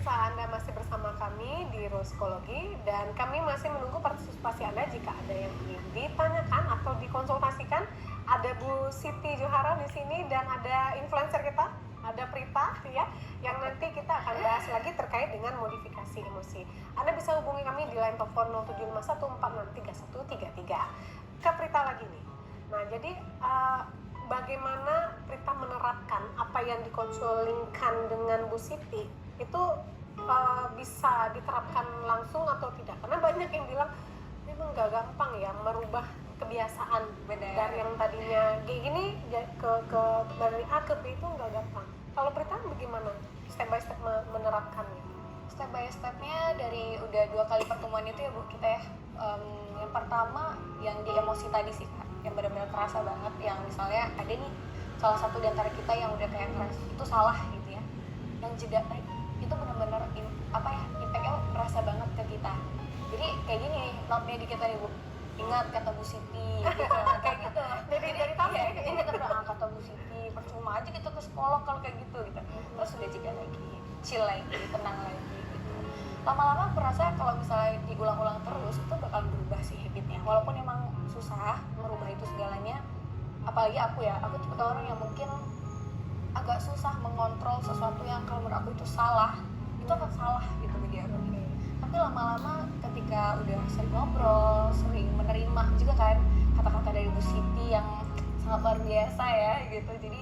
pemirsa, Anda masih bersama kami di Psikologi dan kami masih menunggu partisipasi Anda jika ada yang ingin ditanyakan atau dikonsultasikan. Ada Bu Siti Johara di sini dan ada influencer kita, ada Prita ya, yang nanti kita akan bahas lagi terkait dengan modifikasi emosi. Anda bisa hubungi kami di line telepon 0751463133. Ke Prita lagi nih. Nah, jadi bagaimana Prita menerapkan apa yang dikonsulingkan dengan Bu Siti itu bisa diterapkan langsung atau tidak? Karena banyak yang bilang memang gak gampang ya merubah kebiasaan. Bener. Dari yang tadinya kayak gini ke dari A ke B itu gak gampang. Kalau Prita bagaimana step by step menerapkannya? Step by stepnya dari udah 2 kali pertemuan itu ya Bu, kita ya yang pertama yang di emosi tadi sih Kak, yang benar-benar terasa banget, yang misalnya ada nih salah satu di antara kita yang udah kayak keras itu salah gitu ya, yang jeda itu benar-benar impactnya berasa banget ke kita. Jadi kayak gini note-nya di kita nih Bu, ingat kata Bu Siti gitu, kayak gitu. Jadi dari tahu ya ini kata Bu Siti, percuma aja gitu ke psikolog kalau kayak gitu. Terus udah jeda lagi, chill lagi, tenang lagi gitu. Lama-lama aku rasa kalau misalnya diulang-ulang terus itu bakal berubah sih habitnya, walaupun emang susah merubah itu segalanya. Apalagi aku tipe orang yang mungkin agak susah mengontrol sesuatu yang kalau menurut aku itu salah, itu akan salah gitu bagi aku. Tapi lama-lama ketika udah sering ngobrol, sering menerima juga kan kata-kata dari Bu Siti yang sangat luar biasa ya gitu. Jadi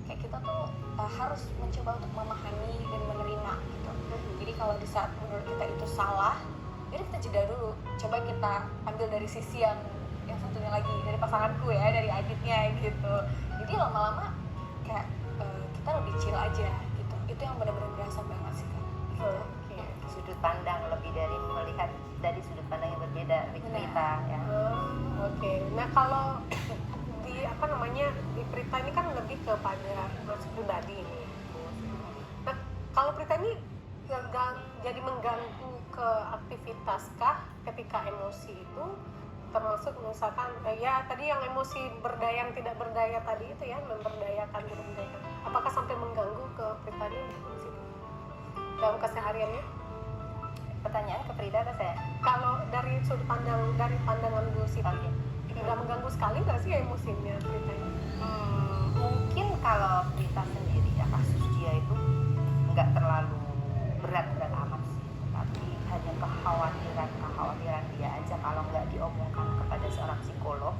kayak kita tuh harus mencoba untuk memahami dan menerima gitu. Jadi kalau di saat menurut kita itu salah, jadi kita jeda dulu. Coba kita ambil dari sisi yang satunya lagi, dari pasanganku ya, dari Aditnya gitu. Jadi lama-lama kayak kita lebih chill aja gitu. Itu yang benar-benar berasa banget sih Kak. Gitu. Sudut pandang lebih dari melihat dari sudut pandang yang berbeda dari Prita ya. Nah kalau di di Prita ini kan lebih kepada pribadi ini. Nah kalau Prita ini jadi mengganggu ke aktivitas kah ketika emosi itu, termasuk misalkan ya tadi yang emosi berdaya yang tidak berdaya tadi itu ya, memberdayakan tidak memberdayakan, apakah sampai mengganggu ke Prita ini dalam kesehariannya? Pertanyaan ke Prita atau saya? Kalau dari sudut pandang, dari pandangan Bu Siti, tidak mengganggu sekali nggak sih emosinya Prita ini? Mungkin kalau Prita sendiri ya kasus dia itu nggak terlalu berat-berat amat sih, tapi hanya kekhawatiran dia aja kalau nggak diomongkan kepada seorang psikolog,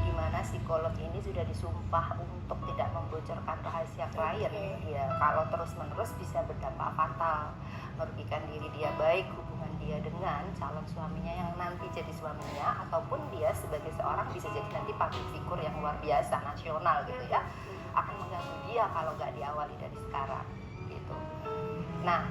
di mana psikolog ini sudah disumpah untuk tidak membocorkan rahasia klien. Dia kalau terus-menerus bisa berdampak fatal, merugikan diri dia, baik hubungan dia dengan calon suaminya yang nanti jadi suaminya, ataupun dia sebagai seorang bisa jadi nanti public figure yang luar biasa nasional gitu ya, akan mengganggu dia kalau nggak diawali dari sekarang gitu. Nah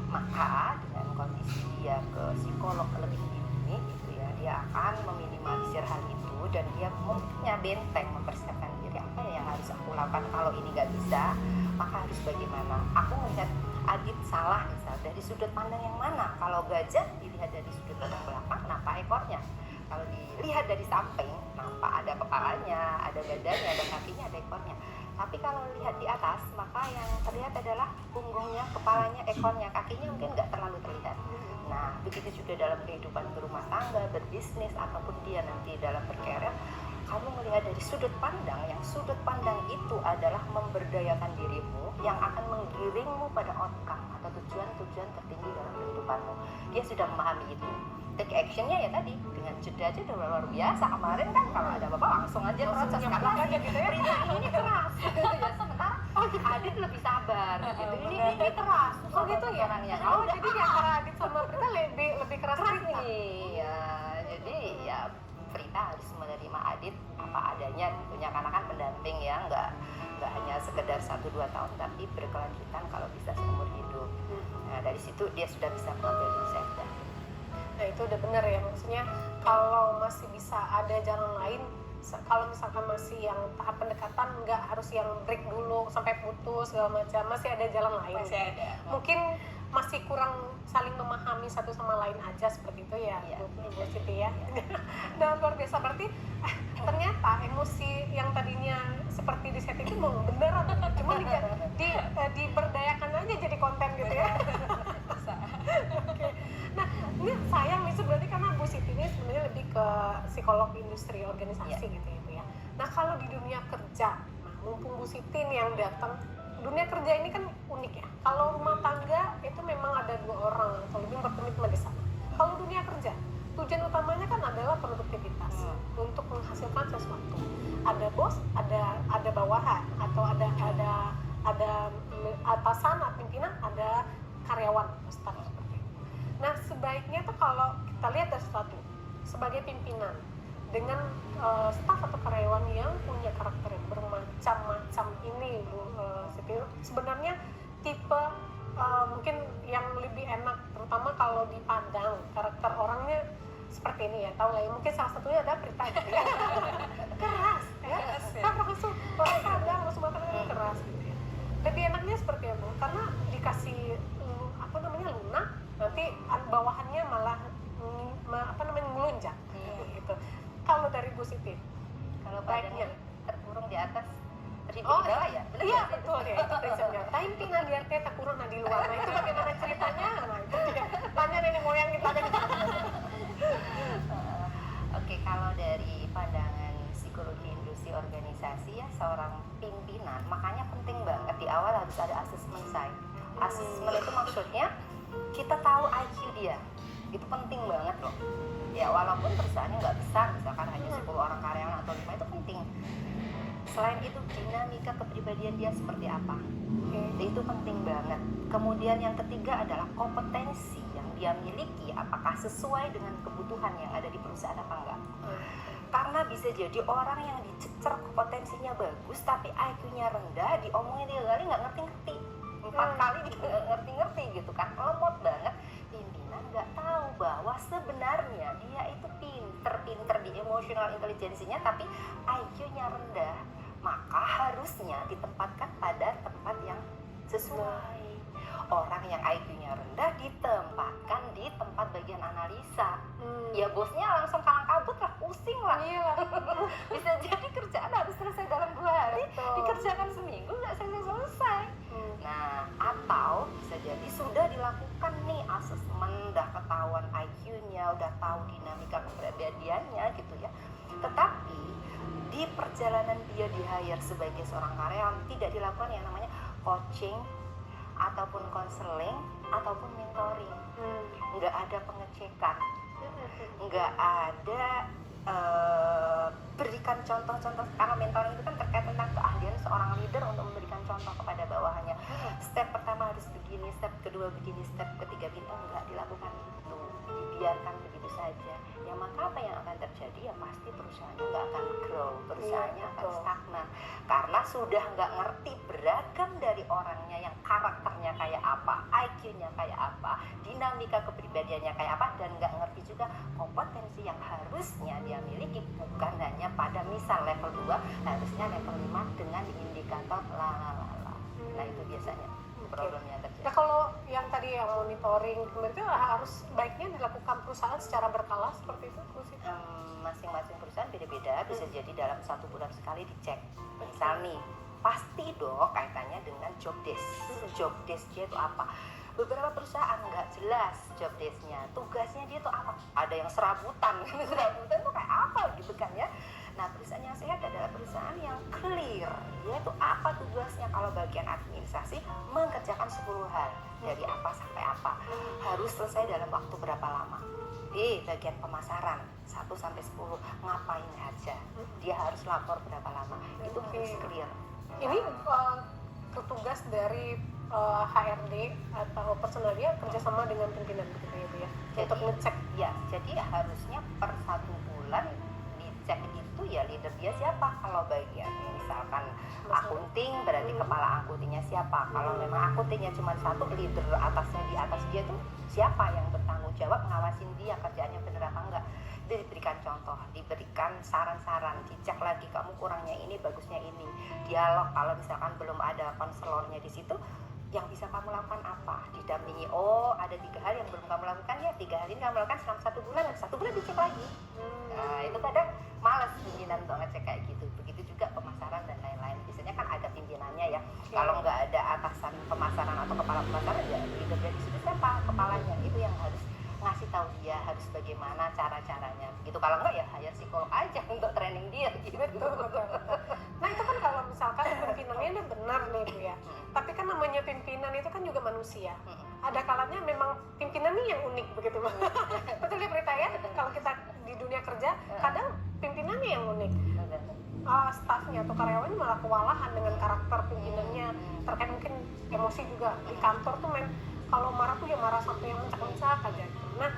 maka dengan kondisi dia ke psikolog lebih dini gitu ya, dia akan meminimalisir hal itu dan dia punya benteng mempersiapkan diri, apa ya yang harus aku lakukan kalau ini nggak bisa, maka harus bagaimana. Aku melihat Adit salah misal dari sudut pandang yang mana? Kalau gajah dilihat dari sudut pandang belakang, nampak ekornya. Kalau dilihat dari samping, nampak ada kepalanya, ada badannya, ada kakinya, ada ekornya. Tapi kalau lihat di atas, maka yang terlihat adalah punggungnya, kepalanya, ekornya, kakinya mungkin nggak terlalu terlihat. Nah, begitu juga dalam kehidupan berumah tangga, berbisnis, ataupun dia nanti dalam berkarir, kamu melihat dari sudut pandang, yang sudut pandang itu adalah memberdayakan dirimu, yang akan menggiringmu pada outcome atau tujuan-tujuan tertinggi dalam kehidupanmu. Dia sudah memahami itu. Take actionnya ya tadi, dengan jeda aja udah luar biasa. Kemarin kan kalau ada bapak langsung aja proses karena gitu ya, Prita ini keras gitu ya, sementara Adit lebih sabar gitu. Ini keras. Oh gitu ya? Orangnya. Oh jadi di antara Adit sama Prita lebih keras Prita? Iya, jadi ya Prita harus menerima Adit apa adanya tentunya, karena kan pendamping ya, nggak hanya sekedar 1-2 tahun tapi berkelanjutan kalau bisa seumur hidup. Nah dari situ dia sudah bisa mengambil konsepnya. Nah itu udah bener ya, maksudnya kalau masih bisa ada jalan lain, kalau misalkan masih yang tahap pendekatan nggak harus yang break dulu sampai putus segala macam, masih ada jalan lain. Masih ada. Mungkin masih kurang saling memahami satu sama lain aja seperti itu ya, Bu Siti ya. Dan luar biasa, berarti ternyata emosi yang tadinya seperti di setting itu memang beneran, cuma diberdayakan aja jadi konten gitu ya. Oke. Nah, ini sayang nih berarti karena Bu Siti ini sebenarnya lebih ke psikolog industri organisasi gitu ya Bu ya. Nah, kalau di dunia kerja, nah, mumpung Bu Siti nih yang datang, dunia kerja ini kan unik ya. Kalau rumah tangga itu memang ada 2 orang atau lebih berkomitmen di sana. Kalau dunia kerja, tujuan utamanya kan adalah produktivitas untuk menghasilkan sesuatu. Ada bos, ada bawahan atau ada atasan, pimpinan, ada karyawan, staff seperti itu. Nah, sebaiknya tuh kalau kita lihat dari sesuatu sebagai pimpinan dengan staff atau karyawan yang punya karakter yang bermacam-macam ini Bu Siti, sebenarnya tipe mungkin yang lebih enak, terutama kalau dipandang karakter orangnya seperti ini ya, tahu lah ya, mungkin salah satunya ada Prita gitu ya. Keras ya, kan langsung kadang langsung makan keras gitu ya. Lebih enaknya seperti apa? Karena dikasih lunak, nanti bawahannya malah melunjak gitu. Kalau dari Bu Siti, Kalau baiknya badannya terkurung di atas, terhimpit Oh, di bawah ya? Bener iya nggak sih? betul ya, itu prinsipnya. Tapi nanti kita kurun di luar. Nah itu bagaimana ceritanya? Nah itu dia. Tanya nenek moyang kita aja. Oke, kalau dari pandangan psikologi industri organisasi ya, seorang pimpinan makanya penting banget di awal harus ada asesmen saya. Asesmen itu maksudnya kita tahu IQ dia, itu penting banget loh. Ya walaupun perusahaannya nggak besar, misalkan hanya 10 orang karyawan atau 5, itu penting. Selain itu dinamika kepribadian dia seperti apa, itu penting banget. Kemudian yang ketiga adalah kompetensi yang dia miliki, apakah sesuai dengan kebutuhan yang ada di perusahaan apa enggak. Karena bisa jadi orang yang dicecer kompetensinya bagus tapi IQ-nya rendah, diomongin 3 kali nggak ngerti-ngerti, 4 kali juga nggak ngerti-ngerti gitu kan, lemot banget. Pimpinan nggak tahu bahwa sebenarnya dia itu pinter di emotional intelligence-nya tapi IQ-nya rendah, maka harusnya ditempatkan pada tempat yang sesuai. Orang yang IQ-nya rendah ditempatkan di tempat bagian analisa. Ya bosnya langsung kalang kabut lah, pusing lah. Bisa jadi kerjaan harus selesai dalam 2 hari, dikerjakan seminggu nggak selesai. Nah, atau bisa jadi sudah dilakukan nih asesmen, udah ketahuan IQ-nya, udah tahu dinamika kepribadiannya gitu ya. Tetapi di perjalanan dia di hire sebagai seorang karyawan tidak dilakukan yang namanya coaching ataupun konseling ataupun mentoring. Nggak ada pengecekan, nggak ada berikan contoh-contoh, karena mentoring itu kan terkait tentang keahlian seorang leader untuk memberikan contoh kepada bawahannya. Step pertama harus begini, step kedua begini, step ketiga begini. Nggak dilakukan itu, dibiarkan begitu saja. Ya maka apa yang akan terjadi? Ya pasti perusahaannya nggak akan grow, perusahaannya akan stagnan, karena sudah nggak ngerti beragam dari orangnya, yang karakternya kayak apa, IQ-nya kayak apa, dinamika kepribadiannya kayak apa, dan nggak ngerti juga kompetensi yang harusnya dia miliki, bukan hanya pada misal level 2, harusnya level 5 dengan indikator lalala. Nah itu biasanya problemnya terjadi. Nah kalau yang tadi yang monitoring itu harus baiknya dilakukan perusahaan secara berkala seperti itu Bu Siti? Masing-masing perusahaan beda-beda, bisa jadi dalam 1 bulan sekali dicek. Misal nih, pasti dong kaitannya dengan job desk. Job desk dia itu apa? Beberapa perusahaan nggak jelas job desk-nya, tugasnya dia tuh apa? Ada yang serabutan, serabutan itu kayak apa gitu kan ya. Nah, perusahaan yang sehat adalah perusahaan yang clear. Dia tuh apa tugasnya? Kalau bagian administrasi mengerjakan 10 hal, dari apa sampai apa. Harus selesai dalam waktu berapa lama. Di bagian pemasaran 1 sampai 10 ngapain aja. Dia harus lapor berapa lama. Itu harus clear. Ini tugas dari HRD atau personal dia kerjasama dengan pimpinan begitu ya Bu ya, untuk ngecek. Ya, jadi harusnya per 1 bulan dicek itu ya leader dia siapa. Kalau bagian misalkan akunting berarti kepala akuntingnya siapa. Kalau memang akuntingnya cuma 1, leader atasnya di atas dia tuh siapa yang bertanggung jawab ngawasin dia kerjaannya bener apa enggak. Diberikan contoh, diberikan saran-saran, dicek lagi kamu kurangnya ini, bagusnya ini. Dialog, kalau misalkan belum ada konselornya di situ, yang bisa kamu lakukan apa? Didampingi, oh ada 3 hal yang belum kamu lakukan ya, 3 hal ini kamu lakukan selama 1 bulan, 1 bulan dicek lagi. Nah itu kadang males pimpinan untuk ngecek kayak gitu. Begitu juga pemasaran dan lain-lain. Biasanya kan ada pimpinannya ya. Kalau nggak ada atasan pemasaran atau kepala pemasaran ya leader dari situ siapa? kepalanya. Itu yang harus ngasih tahu dia harus bagaimana cara-caranya gitu. Kalau enggak ya hire psikolog aja untuk training dia gitu. Betul. Nah itu kan kalau misalkan pimpinannya udah benar nih Bu ya, tapi kan namanya pimpinan itu kan juga manusia. Ada kalanya memang pimpinan nih yang unik begitu Bu. Betul ya Prita ya? Kalau kita di dunia kerja kadang pimpinannya yang unik. Stafnya atau karyawannya malah kewalahan dengan karakter pimpinannya, terkait mungkin emosi juga di kantor tuh kalau marah tuh ya marah sampai yang mencak-mencak aja gitu. Nah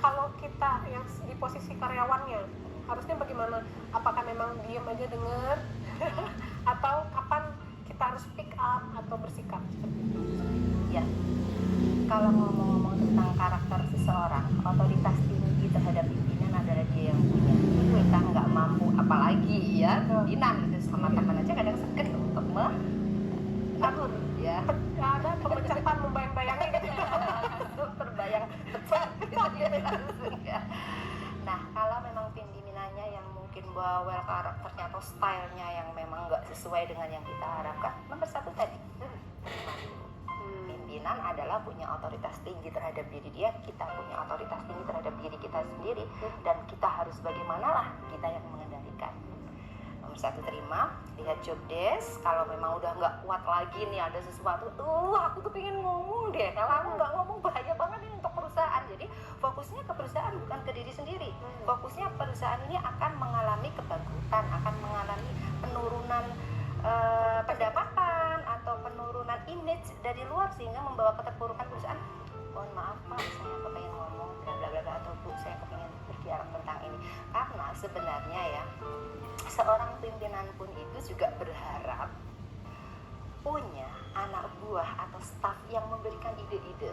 kalau kita yang di posisi karyawannya harusnya bagaimana? Apakah memang diam aja denger atau kapan kita harus pick up atau bersikap seperti itu? Ya, kalau ngomong-ngomong tentang karakter seseorang, otoritas tinggi terhadap pimpinan adalah dia yang punya. Kita nggak mampu, apalagi ya pimpinan gitu, sama teman aja kadang segan untuk menegur ya. Ada pemecahan membayang-bayangnya gitu. Terbayang pecah gitu ya. Nah, kalau memang pimpinannya yang mungkin bawel karakternya atau stylenya yang memang nggak sesuai dengan yang kita harapkan, nomor satu tadi, pimpinan adalah punya otoritas tinggi terhadap diri dia, kita punya otoritas tinggi terhadap diri kita sendiri, dan kita harus bagaimana lah kita yang mengendalikan. Nomor satu, terima, lihat job desk. Kalau memang udah nggak kuat lagi nih ada sesuatu, aku tuh pengen ngomong deh. Kalau aku nggak ngomong bahaya banget ini untuk perusahaan. Jadi fokusnya ke perusahaan bukan ke diri sendiri. Fokusnya perusahaan ini akan mengalami kebangkrutan, akan mengalami penurunan pendapatan atau penurunan image dari luar sehingga membawa keterpurukan perusahaan. Mohon maaf Pak, saya kepengen ngomong bla bla bla, atau Bu saya kepengen berbicara tentang ini. Karena sebenarnya ya seorang pimpinan pun itu juga berharap punya anak buah atau staf yang memberikan ide-ide,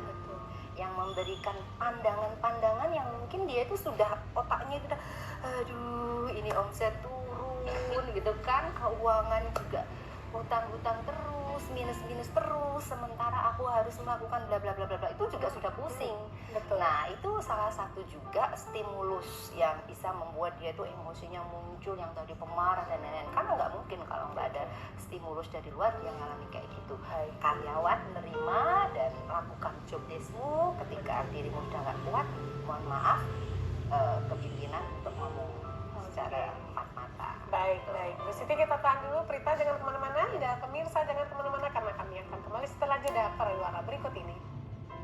yang memberikan pandangan-pandangan yang mungkin dia itu sudah otaknya itu udah, aduh ini omset turun gitu kan, keuangan juga hutang-hutang terus, minus-minus terus, sementara aku harus melakukan bla bla bla bla bla, itu juga sudah pusing. Betul. Nah itu salah satu juga stimulus yang bisa membuat dia itu emosinya muncul, yang tadi pemarah dan lain-lain. Karena nggak mungkin kalau nggak ada stimulus dari luar dia ngalami kayak gitu. Karyawan menerima dan lakukan job deskmu. Ketika dirimu udah nggak kuat, mohon maaf ke pimpinan untuk ngomong secara empat mata. Baik. Bu Siti, kita tahan dulu. Prita jangan kemana-mana, dan pemirsa jangan kemana-mana karena kami akan kembali setelah jeda pariwara berikut ini.